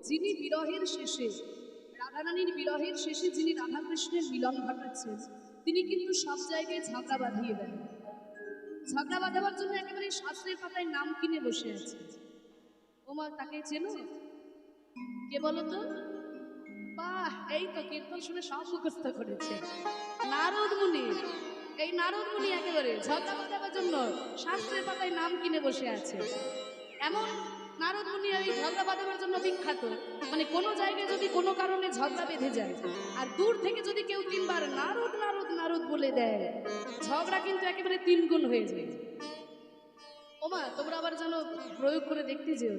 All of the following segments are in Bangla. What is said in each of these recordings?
যিনি বিরহের শেষে রাধারানীর বিরহের শেষে যিনি রাধাকৃষ্ণের মিলন ঘটাচ্ছেন তিনি কিন্তু সব জায়গায় ঝগড়া বাঁধিয়ে দেন। ঝগড়া বাঁধাবার জন্য একেবারে শাস্ত্রের পাতায় নাম কিনে বসে আছে। ওমা তাকে চেনো? কে বলো তো? বাহ, এই তো কীর্তন শুনে সব মুখস্থ করেছে নারদ মুনি। এই নারদ মুনি একেবারে ঝগড়া বাঁধাবার জন্য শাস্ত্রের পাতায় নাম কিনে বসে আছে। এমন নারদ মুনি এই ঝগড়া বাঁধাবার জন্য বিখ্যাত। মানে কোনো জায়গায় যদি কোনো কারণে ঝগড়া বেঁধে যায় আর দূর থেকে যদি কেউ তিনবার নারদ নারদ নারদ বলে দেয়, ঝগড়া কিন্তু একেবারে তিন গুণ হয়ে যায়। ওমা তোমরা আবার যেন প্রয়োগ করে দেখতে যেও,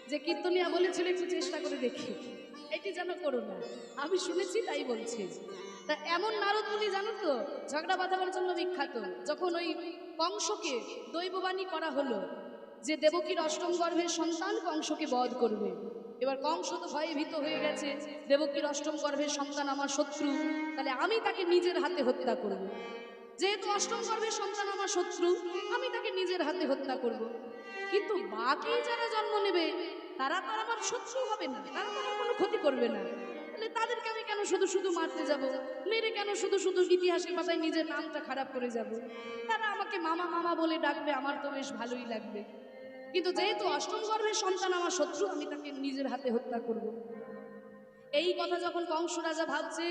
যে কীর্তনিয়া বলেছিল একটু চেষ্টা করে দেখি, এটি যেন করো না। আমি শুনেছি তাই বলছি। তা এমন নারদ মুনি জানো তো ঝগড়া বাঁধাবার জন্য বিখ্যাত। যখন ওই কংসকে দৈববাণী করা হলো যে দেবকীর অষ্টম গর্ভের সন্তান কংসকে বধ করবে, এবার কংস তো ভয়ে ভীত হয়ে গেছে, দেবকীর অষ্টম গর্ভের সন্তান আমার শত্রু, তাহলে আমি তাকে নিজের হাতে হত্যা করব। যেহেতু অষ্টম গর্ভের সন্তান আমার শত্রু, আমি তাকে নিজের হাতে হত্যা করব। কিন্তু বাকি যারা জন্ম নেবে তারা তো আমার শত্রু হবে না, তারা তো আমার কোনো ক্ষতি করবে না, তাহলে তাদেরকে আমি কেন শুধু শুধু মারতে যাব? মেরে কেন শুধু শুধু ইতিহাসের পাতায় নিজের নামটা খারাপ করে যাব? তারা আমাকে মামা মামা বলে ডাকবে, আমার তো বেশ ভালোই লাগবে। কিন্তু যেহেতু অষ্টম গর্ভের সন্তান আমার শত্রু, আমি তাকে নিজের হাতে হত্যা করব। এই কথা যখন কংস রাজা ভাবছে,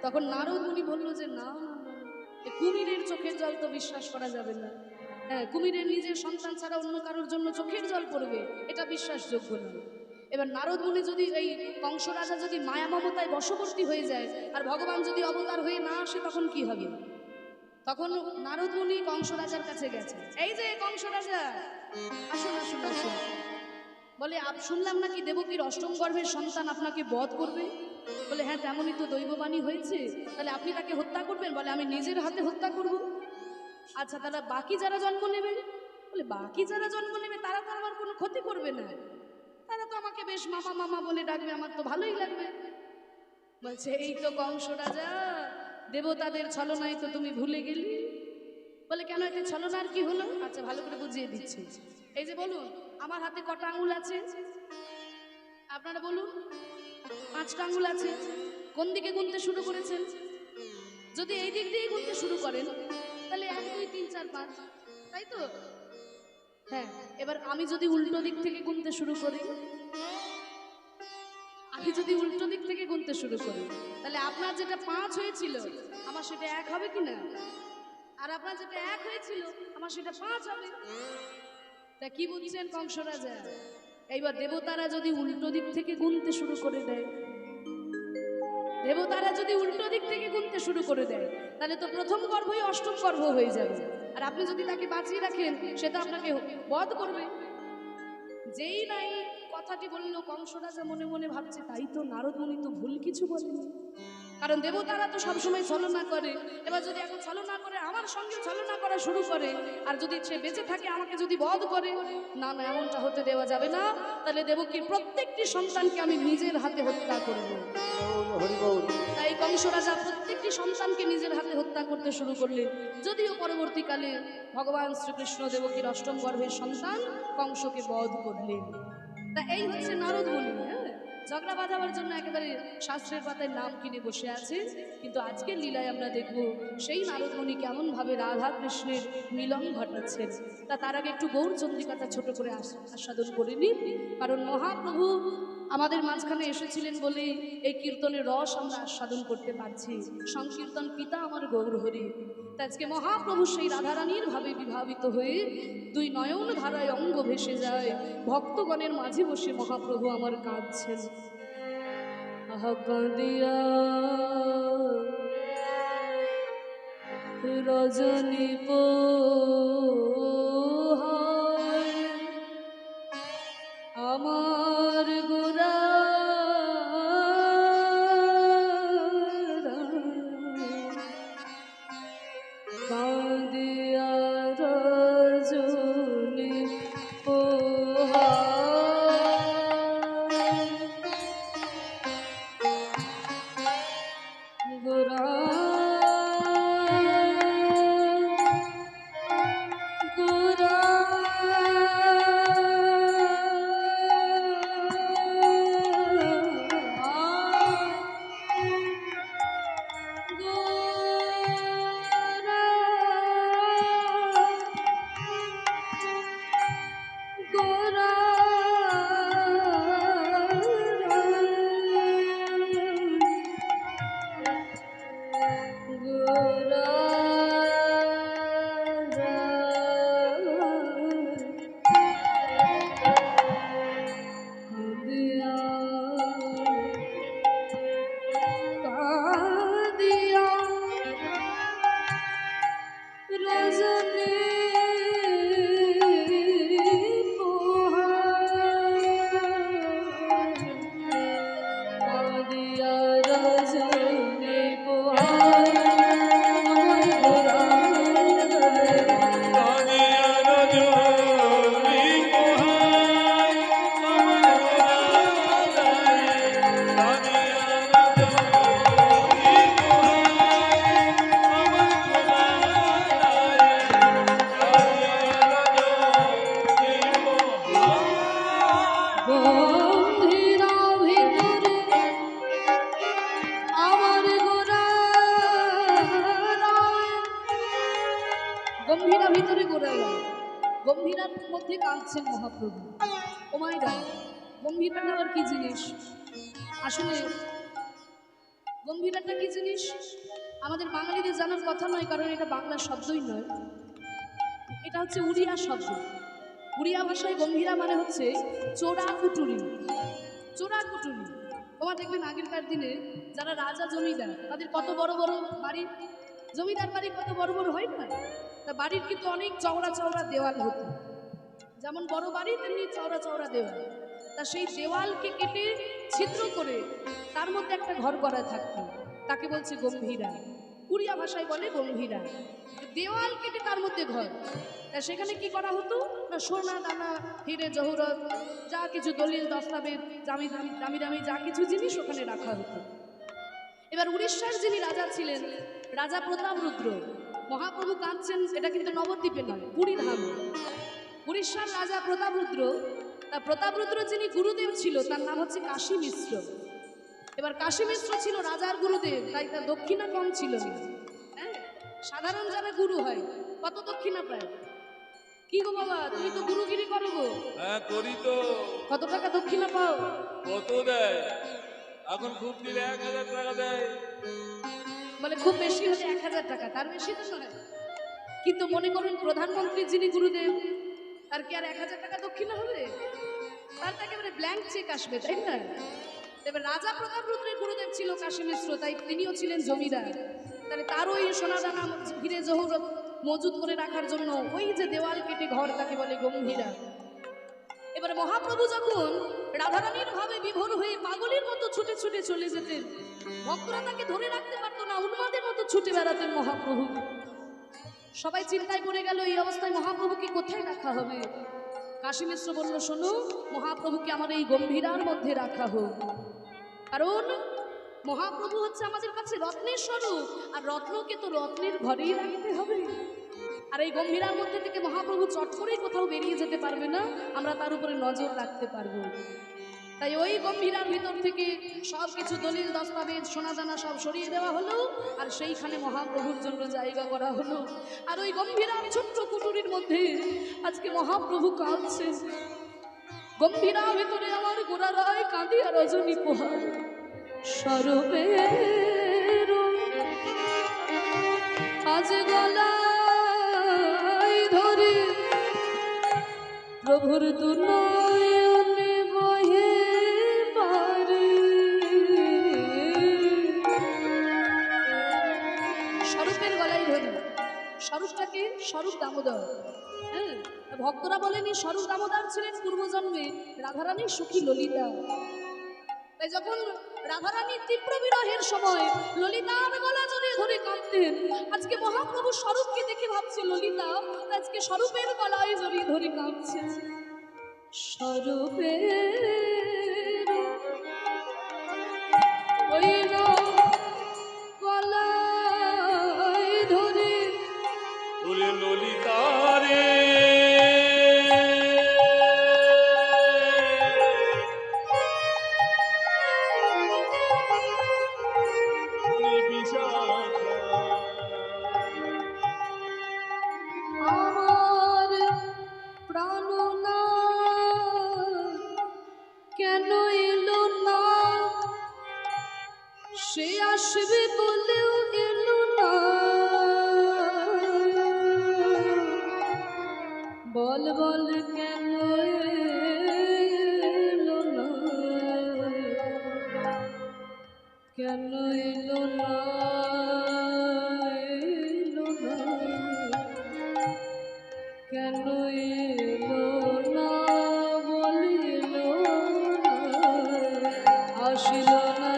তখন নারদ মুনি বলল যে না, কুমিরের চোখের জল তো বিশ্বাস করা যাবে না। হ্যাঁ, কুমিরের নিজের সন্তান ছাড়া অন্য কারোর জন্য চোখের জল পড়বে, এটা বিশ্বাসযোগ্য নয়। এবার নারদ মুনি যদি এই কংস রাজা যদি মায়া মমতায় বশবর্তী হয়ে যায় আর ভগবান যদি অবতার হয়ে না আসে, তখন কি হবে? তখন নারদ মুনি কংস রাজার কাছে গেছে, এই যে কংস রাজা আসুন আসুন আসুন, বলে শুনলাম নাকি দেবকীর অষ্টম গর্ভের সন্তান আপনাকে বধ করবে। বলে হ্যাঁ, তেমনই তো দৈববাণী হয়েছে, তাহলে আপনি তাকে হত্যা করবেন? বলে আমি নিজের হাতে হত্যা করব। আচ্ছা, তারা বাকি যারা জন্ম নেবে? বলে বাকি যারা জন্ম নেবে তারা তো আমার কোনো ক্ষতি করবে না, তারা তো আমাকে বেশ মামা মামা বলে ডাকবে, আমার তো ভালোই লাগবে। বলছে এই তো কংস রাজা, দেবতাদের ছলনায় তো তুমি ভুলে গেলি। বলে কেন, এতে ছলনার কি হলো? আচ্ছা ভালো করে বুঝিয়ে দিচ্ছি। এই যে বলুন, আমার হাতে কটা আঙুল আছে? আপনারা বলুন। 5টা আঙুল আছে। কোন দিকে গুনতে শুরু করেছেন? যদি এই দিক দিয়ে গুনতে শুরু করেন তাহলে 1 2 3 4 5, তাই তো? হ্যাঁ, এবার আমি যদি উল্টো দিক থেকে গুনতে শুরু করি, তাহলে আপনার যেটা 5 হয়েছিল আমার সেটা 1 হবে কিনা? আর আপনার যেটা 1 হয়েছিল আমার সেটা 5 হবে। তা কি বুঝছেন কংস রাজা? এইবার দেবতারা যদি উল্টো দিক থেকে গুনতে শুরু করে দেয়, তাহলে তো প্রথম গর্ভই অষ্টম গর্ভ হয়ে যাবে, আর আপনি যদি তাকে বাঁচিয়ে রাখেন সে তো আপনাকে বধ করবে। যেই নাই কথাটি বলল, কংস রাজা মনে মনে ভাবছে তাই তো, নারদ মুনি তো ভুল কিছু বলেনি, কারণ দেবতারা তো সবসময় ছলনা করে। এবার যদি এখন ছলনা করে আমার সঙ্গে ছলনা করা শুরু করে, আর যদি সে বেঁচে থাকে আমাকে যদি বধ করে, না না, এমনটা হতে দেওয়া যাবে না। তাহলে দেবকীর প্রত্যেকটি সন্তানকে আমি নিজের হাতে হত্যা করব। তাই কংস রাজা প্রত্যেকটি সন্তানকে নিজের হাতে হত্যা করতে শুরু করলেন। যদিও পরবর্তীকালে ভগবান শ্রীকৃষ্ণ দেবকীর অষ্টম গর্ভের সন্তান কংসকে বধ করলেন। তা এই হচ্ছে নারদ মুনি। ঝগড়া বাঁধাবার জন্য একেবারে শাস্ত্রের পাতায় নাম কিনে বসে আছে। কিন্তু আজকের লীলায় আমরা দেখব সেই নারদ মুনি কেমন ভাবে রাধা কৃষ্ণের মিলন ঘটাচ্ছেন। তার আগে একটু গৌর চন্দ্রিকাটা ছোট করে আস্বাদন করে নিন, কারণ মহাপ্রভু আমাদের মাঝখানে এসেছিলেন বলেই এই কীর্তনের রস আমরা আস্বাদন করতে পারছি। সংকীর্তন পিতা আমার গৌর হরি। আজকে মহাপ্রভু সেই রাধারানীর ভাবে বিভাবিত হয়ে 2 নয়ন ধারায় অঙ্গ ভেসে যায়, ভক্তগণের মাঝে বসে মহাপ্রভু আমার কাঁদছেন। আহা কাঁদিয়া রজনী পোহায় আমার গোরা কাঁদিয়া রজনী পোহায় গোরা গম্ভীরার মধ্যে কাঁদছেন মহাপ্রভু। ও মাই গড, গম্ভীরাটা আবার কি জিনিস? আসলে গম্ভীরাটা কি জিনিস আমাদের বাঙালিদের জানার কথা নয়, কারণ এটা বাংলা শব্দই নয়, এটা হচ্ছে উড়িয়া শব্দ। উড়িয়া ভাষায় গম্ভীরা মানে হচ্ছে চোরা কুটুরি। চোরা কুটুরি, তোমার দেখবেন আগেরকার দিনে যারা রাজা জমিদার তাদের কত বড় বড় বাড়ি, জমিদার বাড়ি কত বড় বড় হয় না? তা বাড়ির কিন্তু অনেক চওড়া চওড়া দেওয়াল হতো, যেমন বড় বাড়ি তেমনি চওড়া চওড়া দেওয়াল। তা সেই দেওয়ালকে কেটে ছিদ্র করে তার মধ্যে একটা ঘর করা থাকতো, তাকে বলছে গম্ভীরা। উড়িয়া ভাষায় বলে গম্ভীরা। দেওয়াল কেটে তার মধ্যে ঘর। তা সেখানে কি করা হতো না, সোনা দানা হিরে জহরত যা কিছু দলিল দস্তাবেজ দামি দামি দামি দামি যা কিছু জিনিস ওখানে রাখা হতো। এবার উড়িষ্যার যিনি রাজা ছিলেন, রাজা প্রতাপরুদ্র, মহাপ্রভু কাঁদছেন, এটা কিন্তু নবদ্বীপে নয়, পুরী ধামে। উড়িষ্যার রাজা প্রতাপরুদ্র, প্রতাপরুদ্র যিনি গুরুদেব ছিল তার নাম হচ্ছে কাশী মিশ্র। এবার কাশী মিশ্র ছিল রাজার গুরুদেব, তাই তার দক্ষিণা কম ছিল না। হ্যাঁ, সাধারণ যারা গুরু হয় কত দক্ষিণা পায়? কি গো বাবা, তুমি তো গুরুগিরি করো গো। হ্যাঁ করি তো। কত টাকা দক্ষিণা পাও? কত দেয়? এখন খুব দিলে 1000 টাকা দেয়। বলে খুব বেশি হলে 1000 টাকা, তার বেশি তো নয়। কিন্তু মনে করুন প্রধানমন্ত্রী যিনি গুরুদেব, তার কি আর 1000 টাকা দক্ষিণা হবে? তার তো একেবারে ব্ল্যাঙ্ক চেক আসবে, তাই না? এবার রাজা প্রতাপরুদ্রের গুরুদেব ছিল কাশী মিশ্র, তাই তিনিও ছিলেন জমিদার। তাহলে তার ওই সোনাদানা হিরে জহরত মজুত করে রাখার জন্য ওই যে দেওয়াল কেটে ঘর, তাকে বলে গম্ভীরা। এবারে মহাপ্রভু যখন রাধারানীর ভাবে বিভোর হয়ে পাগলের মতো ছুটে ছুটে চলে যেতেন, ভক্তরা তাকে ধরে রাখতে পারতো না, উন্মাদের মতো ছুটে বেড়াতেন মহাপ্রভু। সবাই চিন্তায় পড়ে গেল, এই অবস্থায় মহাপ্রভুকে কোথায় রাখা হবে? কাশী মিশ্র বলল, শোনো, মহাপ্রভুকে আমার এই গম্ভীরার মধ্যে রাখা হোক, কারণ মহাপ্রভু হচ্ছে আমাদের কাছে রত্নের স্বরূপ, আর রত্নকে তো রত্নের ঘরেই রাখতে হবে। আর এই গম্ভীরার মধ্যে থেকে মহাপ্রভু চট করেই কোথাও বেরিয়ে যেতে পারবে না, আমরা তার উপরে নজর রাখতে পারবো। তাই ওই গম্ভীরার ভিতর থেকে সব কিছু দলিল দস্তাবেজ সোনাদানা সব সরিয়ে দেওয়া হলো, আর সেইখানে মহাপ্রভুর জন্য জায়গা করা হলো। আর ওই গম্ভীরার ছোট্ট কুটুরির মধ্যে আজকে মহাপ্রভু কাঁদছে। গম্ভীরা ভেতরে আমার গোড়ারায় কাঁদিয়া রজনী পোহার সরবের আজ গলায় ধরে প্রভুর দুনয়নে বহে পারে। স্বরূপের গলায় ধরে, স্বরূপটাকে স্বরূপ দামোদর। হ্যাঁ, ভক্তরা বলেনি স্বরূপ দামোদর ছিলেন পূর্বজন্মে রাধারানীর সখী ললিতা। তাই যখন রাধারানীর তীব্র বিরহের সময় ললিতার গলা জড়িয়ে ধরে কাঁদতেন, আজকে মহাপ্রভু স্বরূপকে দেখে ভাবছে ললিতা আজকে স্বরূপের গলায় জড়িয়ে ধরে কাঁদছে। স্বরূপের ওই গলায় ধরে ওরে ললিতারে আমার প্রাণনাথ কেন এলো না, সে আসবে বলেও এলো না, বল বল কেন এলো না, কেন এলো না, এলো না, কেন এলো না, বলিল না, আসিল না।